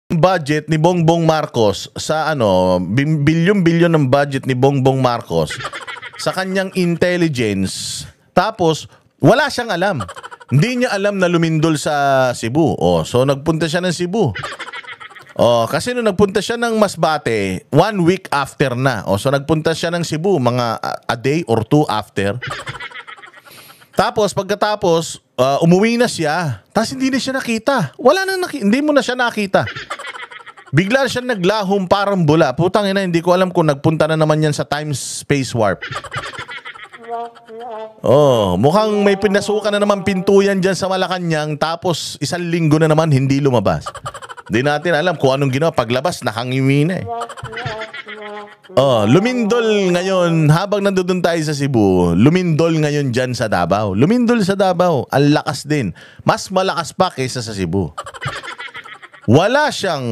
budget ni Bongbong Marcos sa bilyon-bilyon ng budget ni Bongbong Marcos sa kanyang intelligence. Tapos wala siyang alam. Hindi niya alam na lumindol sa Cebu. So nagpunta siya ng Cebu. Kasi nung nagpunta siya ng Masbate, 1 week after na. So nagpunta siya ng Cebu mga a day or 2 after. Tapos pagkatapos, umuwi na siya. Tapos hindi na siya nakita. Hindi mo na siya nakita. Bigla siya naglahom parang bula. Putang ina, hindi ko alam kung nagpunta na naman yan sa time-space warp. Mukhang may pinasukan na naman pintuyan dyan sa Malacanang. Tapos 1 linggo na naman hindi lumabas. Hindi natin alam kung anong ginawa. Paglabas, nakangiwi na eh. Lumindol ngayon, habang nandoon tayo sa Cebu, lumindol ngayon dyan sa Davao. Lumindol sa Davao, ang lakas din. Mas malakas pa kaysa sa Cebu. Wala siyang,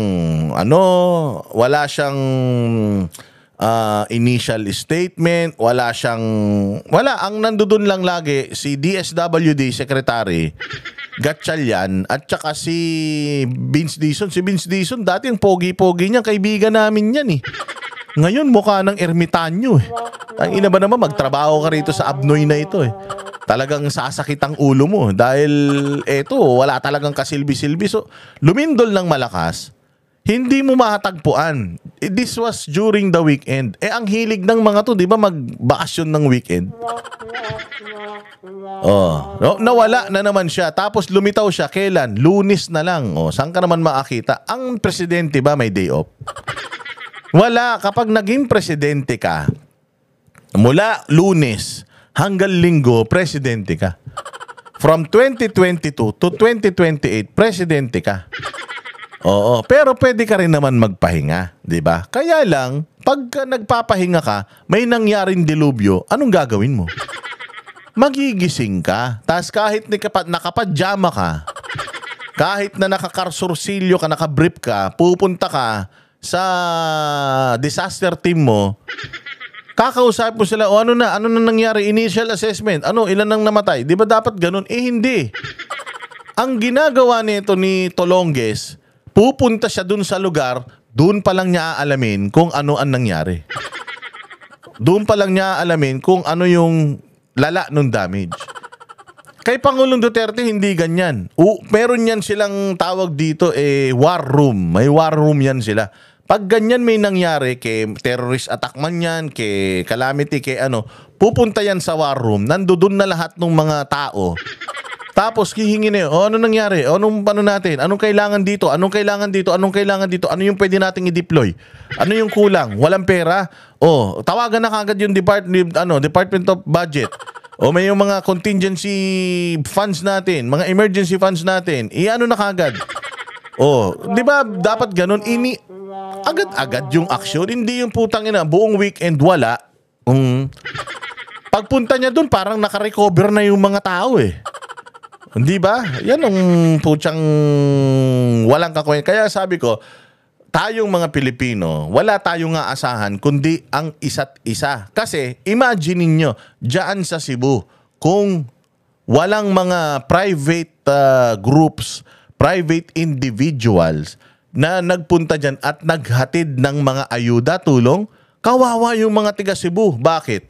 initial statement, wala, ang nandoon lang lagi, si DSWD Secretary, Gatchalian, at saka si Vince Dizon. Si Vince Dizon, dati ang pogi-pogi niya, kaibigan namin yan eh. Ngayon, mukha ng ermitanyo eh. Ang ina ba naman, magtrabaho ka rito sa Abnoy na ito eh. Talagang sasakit ang ulo mo dahil wala talagang kasilbi-silbi. So, lumindol ng malakas, hindi mo matatagpuan. This was during the weekend. Ang hilig ng mga to, di ba, magbakasyon ng weekend? Nawala na naman siya. Tapos lumitaw siya. Kailan? Lunes na lang. Saan ka naman makakita? Ang presidente ba may day off? Wala. Kapag naging presidente ka, mula Lunes hanggang Linggo, presidente ka. From 2022 to 2028, presidente ka. Pero pwede ka rin naman magpahinga, di ba? Kaya lang, pagka nagpapahinga ka, may nangyaring dilubyo, anong gagawin mo? Magigising ka. Tapos kahit nakapadyama ka, kahit na nakakarsursilyo ka, nakabrief ka, pupunta ka sa disaster team mo, kakausap mo sila, ano na nangyari, initial assessment, ilan nang namatay, di ba dapat ganun? Hindi. Ang ginagawa nito ni Tolonges, pupunta siya dun sa lugar, dun pa lang niya aalamin kung ano ang nangyari. Dun pa lang niya aalamin kung ano yung lala nung damage. Kay Pangulong Duterte, hindi ganyan. Meron yan silang tawag dito, war room. May war room yan sila. Pag ganyan may nangyari, kay terrorist attack man yan, kay calamity, kay pupunta yan sa war room, nandoon na lahat ng mga tao. Tapos hihingin na ano nangyari? Anong natin? Anong kailangan dito? Anong kailangan dito? Anong kailangan dito? Ano yung pwede nating i-deploy? Ano yung kulang? Walang pera? Tawagan na kagad yung Department of Budget. May yung mga contingency funds natin, mga emergency funds natin. Na kagad. Di ba dapat ganun? Agad-agad yung action. Hindi yung putang ina, buong weekend wala. Pagpunta niya dun, parang nakarecover na yung mga tao eh. Hindi ba? Yan ang putyang walang kakwenta. Kaya sabi ko, tayong mga Pilipino, wala tayong aasahan kundi ang isa't isa. Kasi imagine niyo diyan sa Cebu, kung walang mga private groups, private individuals na nagpunta diyan at naghatid ng mga ayuda, tulong, kawawa yung mga tiga Cebu. Bakit?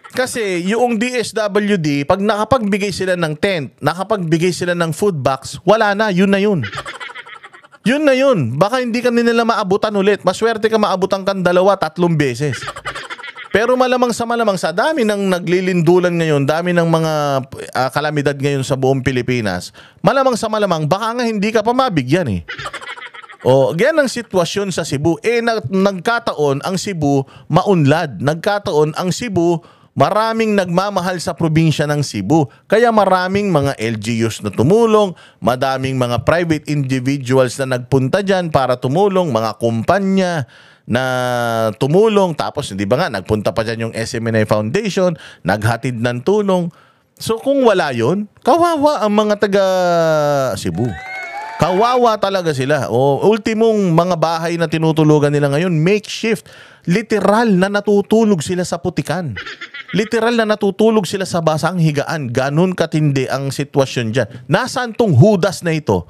Kasi yung DSWD, pag nakapagbigay sila ng tent, nakapagbigay sila ng food box, wala na, yun na yun. Yun na yun. Baka hindi ka nila maabutan ulit. Maswerte ka maabutan kang 2-3 beses. Pero malamang sa dami ng naglilindulan ngayon, dami ng mga kalamidad ngayon sa buong Pilipinas, malamang baka nga hindi ka pa mabigyan eh. Ganyan ang sitwasyon sa Cebu. Nagkataon ang Cebu maunlad. Nagkataon ang Cebu maraming nagmamahal sa probinsya ng Cebu. Kaya maraming mga LGUs na tumulong, madaming mga private individuals na nagpunta dyan para tumulong, mga kumpanya na tumulong. Tapos, hindi ba nga, nagpunta pa dyan yung SMNI Foundation, naghatid ng tulong. So, kung wala yun, kawawa ang mga taga Cebu. Kawawa talaga sila. Ultimong mga bahay na tinutulugan nila ngayon, makeshift. Literal na natutulog sila sa putikan. Literal na natutulog sila sa basang higaan. Ganun katindi ang sitwasyon dyan. Nasaan tong Judas na ito?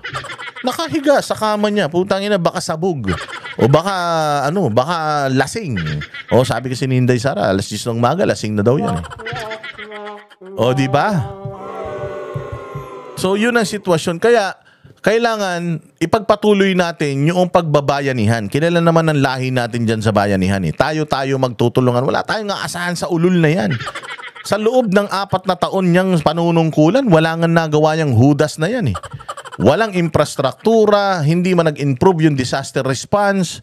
Nakahiga sa kama niya. Putang ina, baka sabog. O baka, baka lasing. O sabi kasi ni Inday Sara, alas 10 ng umaga, lasing na daw yan. O, di ba? So, yun ang sitwasyon. Kaya, kailangan ipagpatuloy natin yung pagbabayanihan. Kilala naman ang lahi natin dyan sa bayanihan. Tayo-tayo magtutulungan. Wala tayong aasahan sa ulul na yan. Sa loob ng 4 na taon niyang panunungkulan, wala nga nagawa yung Judas na yan. Walang infrastruktura, hindi man nag-improve yung disaster response.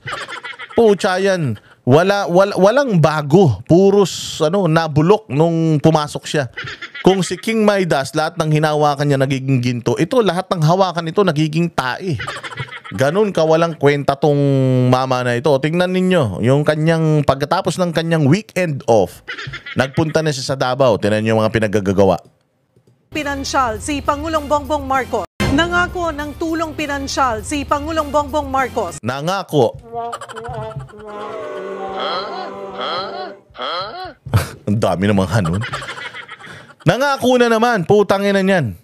Pucha yan. Walang bago. Puros nabulok nung pumasok siya. Kung si King Midas, lahat ng hinawakan niya nagiging ginto, ito lahat ng hawakan ito nagiging tae. Ganun kawalang kwenta tong mama na ito. Tingnan ninyo, yung kanyang pagkatapos ng kanyang weekend off, nagpunta na siya sa Davao. Tingnan niyo yung mga pinagagagawa. Pinansyal si Pangulong Bongbong Marcos. Nangako ng tulong pinansyal si Pangulong Bongbong Marcos. Nangako. Ang dami namang hanon. Nangako na naman, putangin na niyan.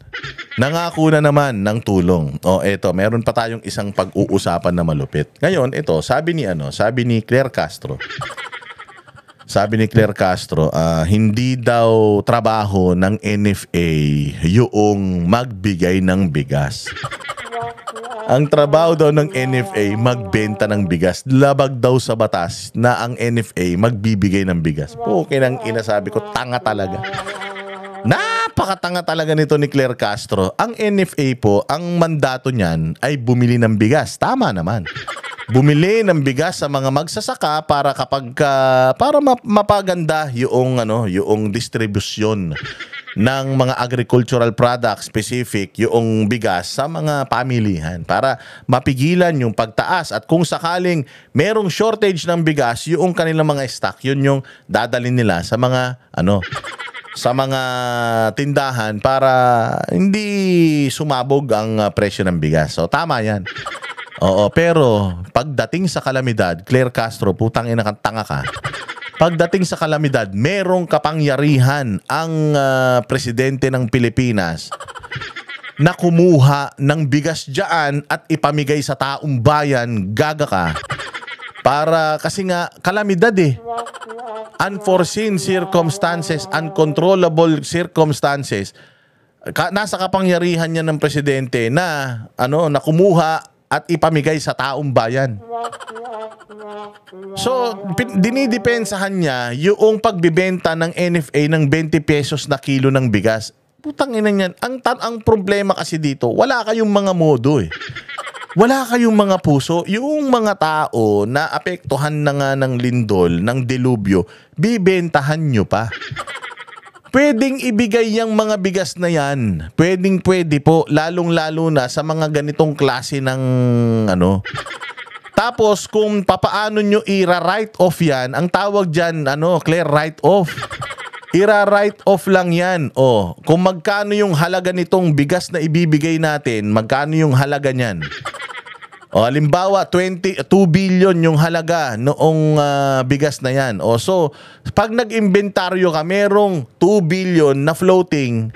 Nangako na naman ng tulong. O eto, meron pa tayong isang pag-uusapan na malupit. Ngayon, ito, sabi ni Claire Castro. Sabi ni Claire Castro, hindi daw trabaho ng NFA yung magbigay ng bigas. Ang trabaho daw ng NFA, magbenta ng bigas. Labag daw sa batas na ang NFA magbibigay ng bigas. Pukin ang inasabi ko, tanga talaga. Napakatanga talaga nito ni Claire Castro. Ang NFA po, ang mandato niyan ay bumili ng bigas. Tama naman. Bumili ng bigas sa mga magsasaka para para mapaganda yung distribusyon ng mga agricultural products specific yung bigas sa mga pamilihan para mapigilan yung pagtaas at kung sakaling merong shortage ng bigas yung kanilang mga stock yun yung dadalhin nila sa mga sa mga tindahan para hindi sumabog ang presyo ng bigas. So tama yan. Oo, pero pagdating sa kalamidad, Claire Castro, putang ina kang tanga ka. Pagdating sa kalamidad, merong kapangyarihan ang presidente ng Pilipinas na kumuha ng bigas dyan at ipamigay sa taong bayan, gaga ka. Para kasi nga kalamidad unforeseen circumstances, uncontrollable circumstances. Nasa kapangyarihan niya ng presidente na na kumuha at ipamigay sa taong bayan. So, dinidepensahan niya yung pagbibenta ng NFA ng 20 pesos na kilo ng bigas. Putang ina niyan. Ang problema kasi dito, wala kayong mga modo Wala kayong mga puso. Yung mga tao na apektuhan na nga ng lindol, ng delubyo, bibentahan nyo pa. Pwedeng ibigay yung mga bigas na yan. Pwede po, lalong-lalo na sa mga ganitong klase ng Tapos kung papaano nyo i-write off yan, ang tawag dyan, Claire, write off. Ira-write off lang yan. Kung magkano yung halaga nitong bigas na ibibigay natin, magkano yung halaga niyan? Halimbawa, 2 billion yung halaga noong bigas na yan. So, pag nag-inventaryo ka, merong 2 billion na floating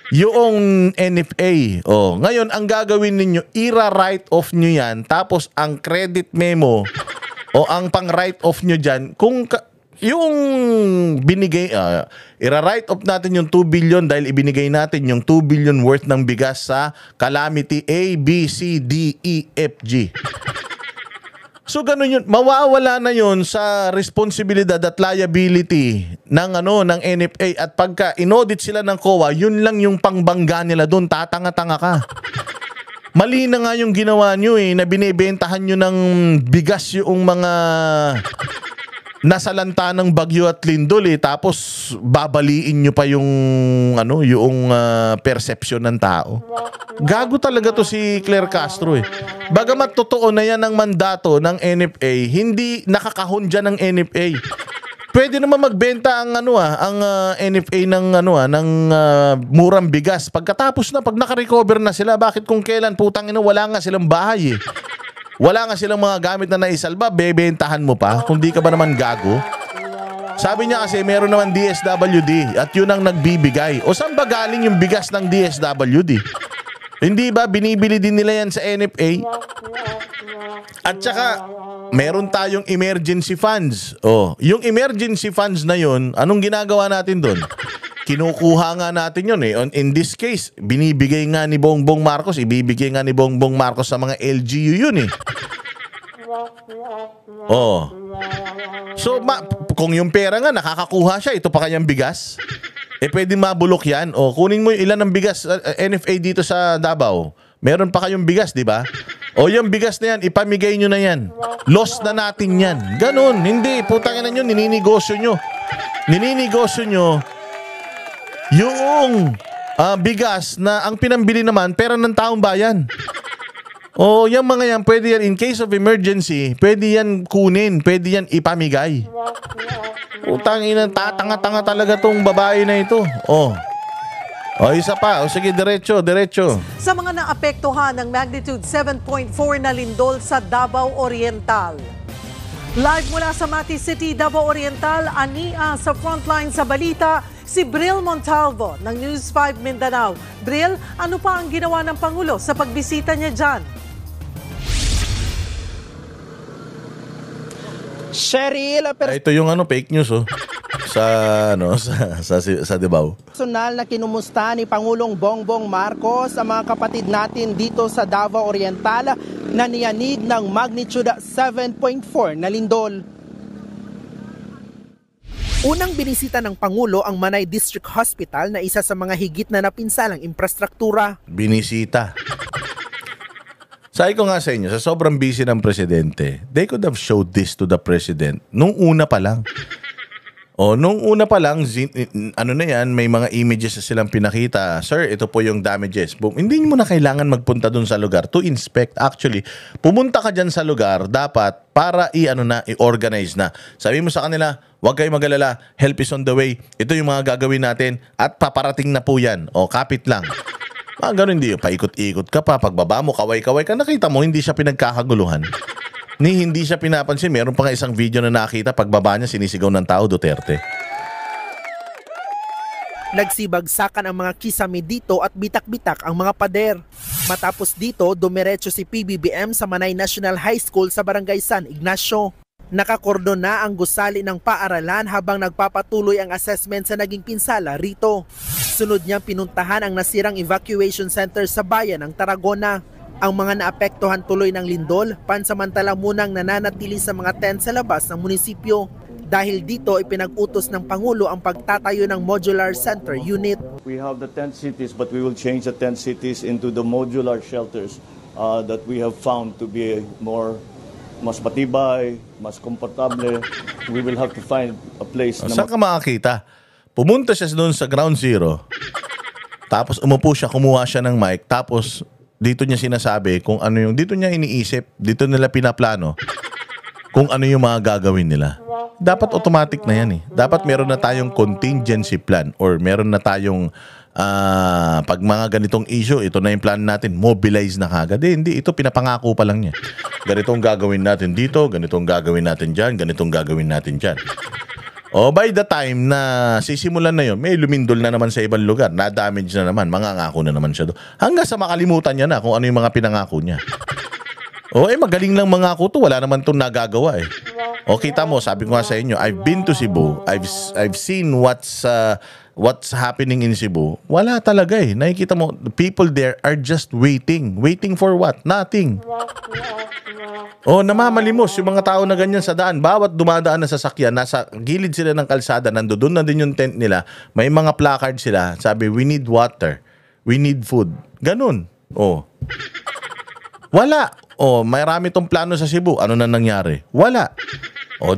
yung NFA. Ngayon, ang gagawin ninyo, ira-write off nyo yan. Tapos, ang credit memo ang pang-write off nyo dyan, kung yung binigay, ira-write off natin yung 2 billion dahil ibinigay natin yung 2 billion worth ng bigas sa calamity A, B, C, D, E, F, G. So ganun yun, mawawala na yun sa responsibilidad at liability ng NFA at pagka inaudit sila ng COA, yun lang yung pangbangga nila doon, tatanga-tanga ka. Mali na nga yung ginawa nyo na binibentahan nyo ng bigas yung mga nasalanta ng bagyo at lindol tapos babaliin nyo pa yung perception ng tao. Gago talaga to si Claire Castro Bagamat totoo na yan ang mandato ng NFA, hindi nakakahon dyan ng NFA. Pwede naman magbenta ang NFA ng murang bigas. Pagkatapos na, pag naka-recover na sila, bakit kung kailan wala nga silang bahay Wala nga silang mga gamit na naisalba, bebentahan mo pa, kung di ka ba naman gago? Sabi niya kasi meron naman DSWD at yun ang nagbibigay. O saan ba galing yung bigas ng DSWD? Hindi ba binibili din nila yan sa NFA? At saka meron tayong emergency funds. Oh, yung emergency funds na yun, anong ginagawa natin doon? Kinukuha nga natin yun eh. In this case, binibigay nga ni Bongbong Marcos, ibibigay nga ni Bongbong Marcos sa mga LGU yun eh. Oh. So, kung yung pera nga, nakakakuha siya, ito pa kanyang bigas, eh pwede mabulok yan. O, kunin mo yung ilan ng bigas, NFA dito sa Davao. Meron pa kayong bigas, di ba? O, yung bigas na yan, ipamigay nyo na yan. Loss na natin yan. Ganun. Hindi. Putangin na nyo, nininegosyo nyo. Nininegosyo nyo yung bigas na ang pinambili naman, pera ng taong bayan. O, yung mga yan, pwede yan, in case of emergency, pwede yan kunin, pwede yan ipamigay. Utang ina, tatanga-tanga talaga tong babae na ito. O, isa pa. O, sige, diretso. Sa mga naapektuhan ng magnitude 7.4 na lindol sa Davao Oriental. Live mula sa Mati City, Davao Oriental, ania sa frontline sa balita, si Bril Montalvo ng News 5 Mindanao. Bril, ano pa ang ginawa ng Pangulo sa pagbisita niya dyan? Cheryl, ito yung fake news sa Davao. personal na kinumusta ni Pangulong Bongbong Marcos ang mga kapatid natin dito sa Davao Oriental na niyanig ng magnitude 7.4 na lindol. Unang binisita ng Pangulo ang Manay District Hospital na isa sa mga higit na napinsalang infrastruktura. Binisita. Sabi ko nga sa inyo, sa sobrang busy ng presidente, they could have showed this to the president nung una pa lang. Nung una pa lang, may mga images na silang pinakita. Sir, ito po yung damages. Boom. Hindi mo na kailangan magpunta dun sa lugar to inspect. Actually, pumunta ka dyan sa lugar, dapat para i-organize na. Sabi mo sa kanila, huwag kayo mag-alala, help is on the way. Ito yung mga gagawin natin at paparating na po yan. Kapit lang. Ganun, hindi. Paikot-ikot ka pa. Pagbaba mo, kaway-kaway ka. Nakita mo, hindi siya pinagkakaguluhan. Hindi siya pinapansin. Meron pa nga isang video na nakita. Pagbaba niya, sinisigaw ng tao, Duterte. Nagsibagsakan ang mga kisame dito at bitak-bitak ang mga pader. Matapos dito, dumiretso si PBBM sa Manay National High School sa Barangay San Ignacio. Nakakordon na ang gusali ng paaralan habang nagpapatuloy ang assessment sa naging pinsala rito. Sunod niyang pinuntahan ang nasirang evacuation center sa bayan ng Tarragona. Ang mga naapektuhan tuloy ng lindol, pansamantala munang nananatili sa mga tent sa labas ng munisipyo. Dahil dito, ipinag-utos ng Pangulo ang pagtatayo ng modular center unit. We have the tent cities, but we will change the tent cities into the modular shelters that we have found to be mas matibay, mas komportable. We will have to find a place. Saan ka makakita? Pumunta siya doon sa ground zero. Tapos umupo siya, kumuha siya ng mic. Tapos dito niya sinasabi kung ano yung, dito niya iniisip, dito nila pinaplano kung ano yung mga gagawin nila. Dapat automatic na yan eh. Dapat meron na tayong contingency plan or meron na tayong pag mga ganitong issue, ito na yung plan natin, mobilize na kagad. Hindi, ito pinapangako pa lang niya. Ganitong gagawin natin dito, ganitong gagawin natin dyan, ganitong gagawin natin dyan. By the time na sisimulan na yun, may lumindol na naman sa ibang lugar, na-damage na naman, mangangako na naman siya doon. Hanggang sa makalimutan niya na kung ano yung mga pinangako niya. Magaling lang mangako to, wala naman itong nagagawa eh. Kita mo, sabi ko nga sa inyo, I've been to Cebu, I've seen what's happening in Cebu. Wala talaga eh. Nakikita mo, people there are just waiting. Waiting for what? Nothing. Namamalimos yung mga tao na ganyan sa daan. Bawat dumadaan na sasakyan, nasa gilid sila ng kalsada, nandoon na din yung tent nila. May mga placard sila. Sabi, we need water. We need food. Ganun. Wala. Marami tong plano sa Cebu. Ano na nangyari? Wala.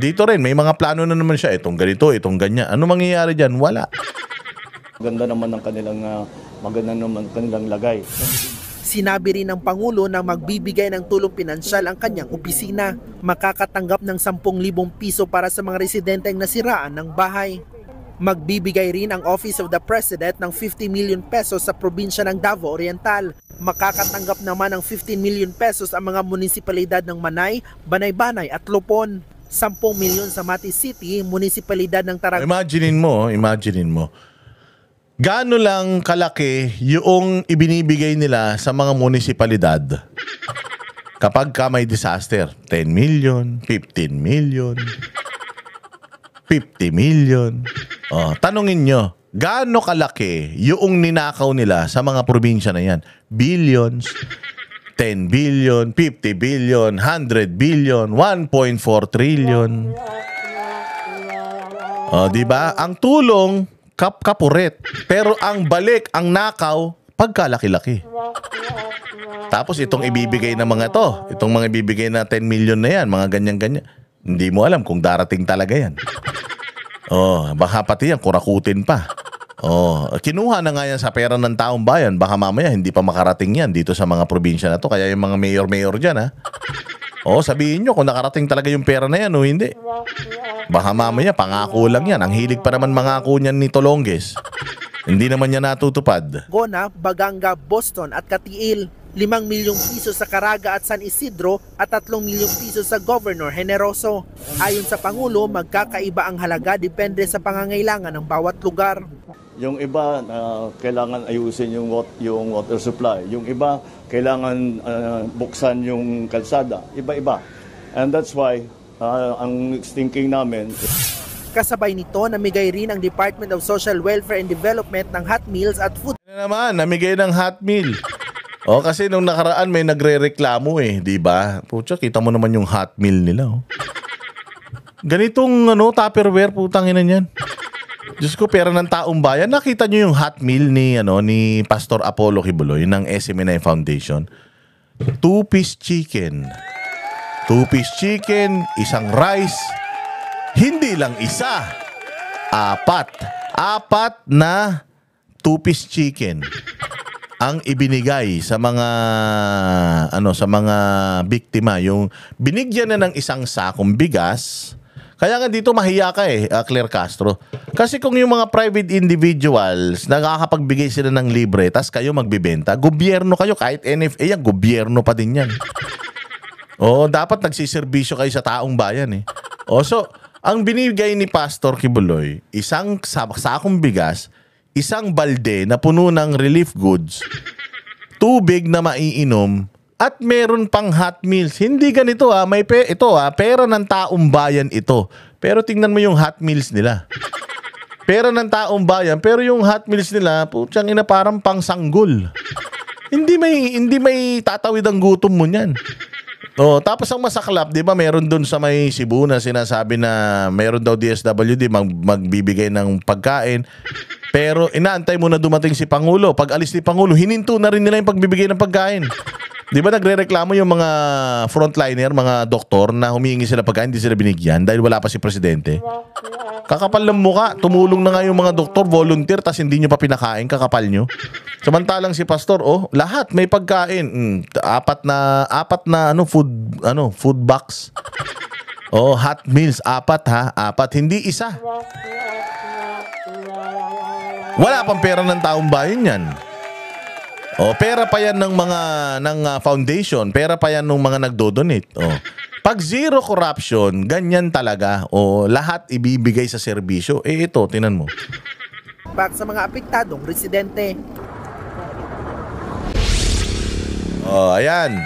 Dito rin, may mga plano na naman siya. Itong ganito, itong ganyan. Ano mangyayari dyan? Wala. Maganda naman ang kanilang lagay. Sinabi rin ng Pangulo na magbibigay ng tulong pinansyal ang kanyang opisina. Makakatanggap ng 10,000 piso para sa mga residenteng nasiraan ng bahay. Magbibigay rin ang Office of the President ng 50 million pesos sa probinsya ng Davao Oriental. Makakatanggap naman ng 15 million pesos ang mga munisipalidad ng Manay, Banay-Banay at Lupon. 10 milyon sa Mati City, munisipalidad ng Tarragona. Imaginin mo. Gaano lang kalaki yung ibinibigay nila sa mga munisipalidad kapag ka may disaster? 10 million, 15 million, 50 million. Tanungin nyo, gaano kalaki yung ninakaw nila sa mga probinsya na yan? Billions, 10 billion, 50 billion, 100 billion, 1.4 trillion. Diba? Ang tulong, kapuret. Pero ang balik, ang nakaw, pagkalaki-laki. Tapos itong ibibigay na mga to, itong mga ibibigay na 10 million na yan, mga ganyan-ganyan. Hindi mo alam kung darating talaga yan. Baka pati yan, kurakutin pa. Kinuha na nga yan sa pera ng taong bayan. Baka mamaya hindi pa makarating yan dito sa mga probinsya na to. Kaya yung mga mayor-mayor dyan, ha? Sabihin nyo kung nakarating talaga yung pera na yan o hindi. Baka mamaya, pangako lang yan. Ang hilig pa naman mangako niyan ni Tolonges. Hindi naman niya natutupad. Gona, Baganga, Boston at Katiil. 5 milyong piso sa Caraga at San Isidro at 3 milyong piso sa Governor Generoso. Ayon sa Pangulo, magkakaiba ang halaga depende sa pangangailangan ng bawat lugar. Yung iba, kailangan ayusin yung water supply. Yung iba, kailangan buksan yung kalsada. Iba-iba. And that's why, ang thinking namin... Kasabay nito, namigay rin ang Department of Social Welfare and Development ng hot meals at food. Namigay ng hot meal. Kasi nung nakaraan may nagrereklamo di ba? Pucha, kita mo naman yung hot meal nila. Ganitong Tupperware, putang ina niyan. Diyos ko, pera ng taong bayan. Nakita niyo yung hot meal ni Pastor Apollo Kibuloy ng SMNI Foundation. 2-piece chicken. 2-piece chicken, isang rice. Hindi lang isa. 4 na 2-piece chicken ang ibinigay sa mga sa mga biktima. Yung binigyan na ng isang sakong bigas. Kaya nga dito mahiya ka Claire Castro. Kasi kung yung mga private individuals nakakapagbigay sila ng libre tas kayo magbibenta, gobyerno kayo, kahit NFA yan, gobyerno pa din yan. Dapat nagsiservisyo kayo sa taong bayan so ang binigay ni Pastor Kibuloy, isang sakong bigas, isang balde na puno ng relief goods, tubig na maiinom, at meron pang hot meals. Hindi ganito pera ng taong bayan ito. Pero tingnan mo yung hot meals nila. Pera ng taong bayan, pero yung hot meals nila, putyang ina, parang pangsanggol. Hindi may tatawid ang gutom mo niyan. Tapos ang masaklap, 'di ba, meron doon sa may Cebu na sinasabi na meron daw DSWD magbibigay ng pagkain. Pero inaantay mo na dumating si Pangulo. Pag alis ni Pangulo, hininto na rin nila yung pagbibigay ng pagkain. 'Di ba nagrereklamo yung mga frontliner, mga doktor na humihingi sila pagkain, hindi sila binigyan dahil wala pa si presidente? Kakapal ng muka, tumulong na nga yung mga doktor, volunteer, tas hindi nyo pa pinakain, kakapal nyo. Samantalang si Pastor, lahat may pagkain. Apat na food box. Hot meals, 4 hindi isa. Wala pang pera ng taong bayan yan. Pera pa yan ng foundation, pera pa yan ng mga nagdo-donate. Pag zero corruption, ganyan talaga. Lahat ibibigay sa serbisyo. Ito, tinan mo. Back sa mga apektadong residente. Ayan.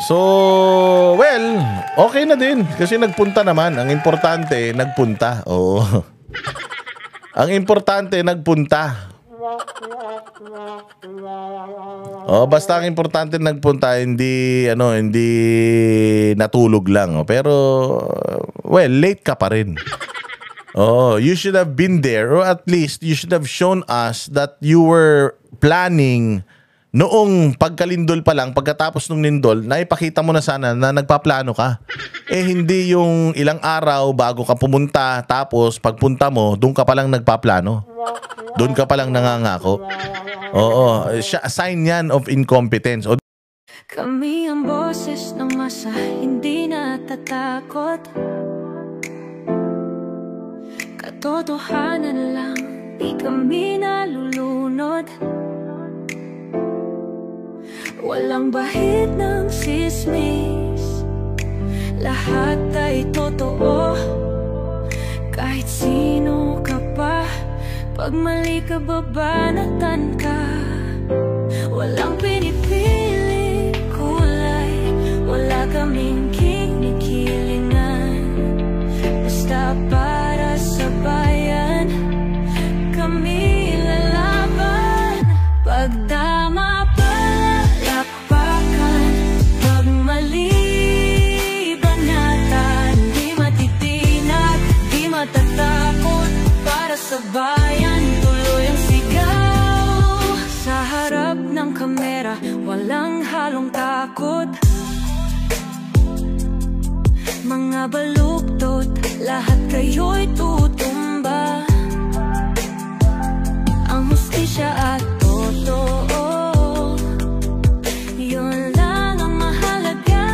So, okay na din. Kasi nagpunta naman. Ang importante, nagpunta. Ang importante, nagpunta. Basta ang importante nagpunta, hindi natulog lang. Pero late ka pa rin. You should have been there, or at least you should have shown us that you were planning noong pagkalindol pa lang, pagkatapos ng lindol, naipakita mo na sana na nagpaplano ka. Hindi yung ilang araw bago ka pumunta, tapos pagpunta mo, doon ka pa lang nagpaplano. Doon ka pa lang nangangako. Sign yan of incompetence. Kami ang boses ng masa, hindi natatakot. Katotohanan lang, di kami nalulunod. Walang bahid ng sismis, lahat ay totoo. Kahit sino ka pa, pag mali ka babanatan ka. Walang pinipili kulay, wala kaming kinikilingan. Basta para sa bayan, kami lalaban. Pag tama palakpakan, pag mali banatan. Di matitinag, di matatakot, para sa bayan tuloy ang sigaw. Sa harap ng kamera, walang halong takot. Mga baluktot, lahat kayo'y tutumba. Ang hustisya at totoo, yun lang ang mahalaga.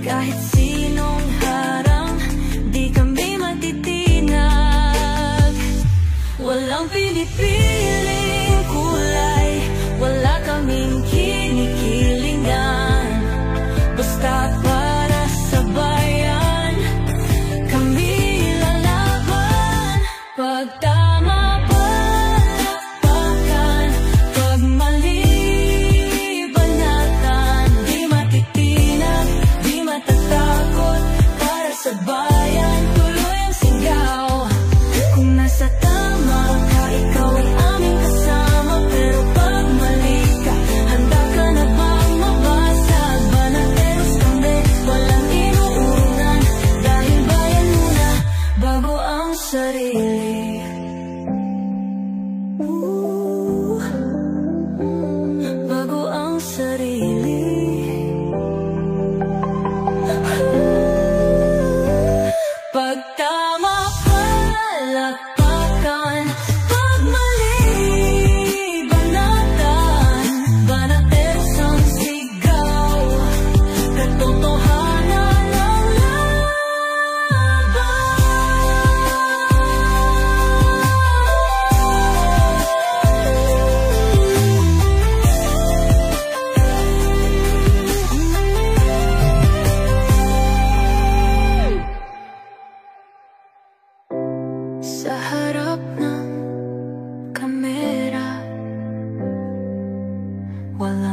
Kahit sinong harang, di kami matitinag. Walang pinipiling kulay, wala kaming kinikilingan. Basta para sa bayan, kami lalaban. Pag tama palakpakan, pag mali banatan. Di matitinag, di matatakot, para sa bayan tuloy ang sigaw. Kung nasa tama ka, ikaw ay aming kasama. Pero pag mali ka, handa ka na bang mabasag? Banateros kami, walang inuunan. Dahil bayan muna, bago ang sarili. Bago ang sarili. Pag tama palakpakan, pag mali banatan. Banateros ang sigaw, katotohanan ang laban. Sa harap ng kamera, wala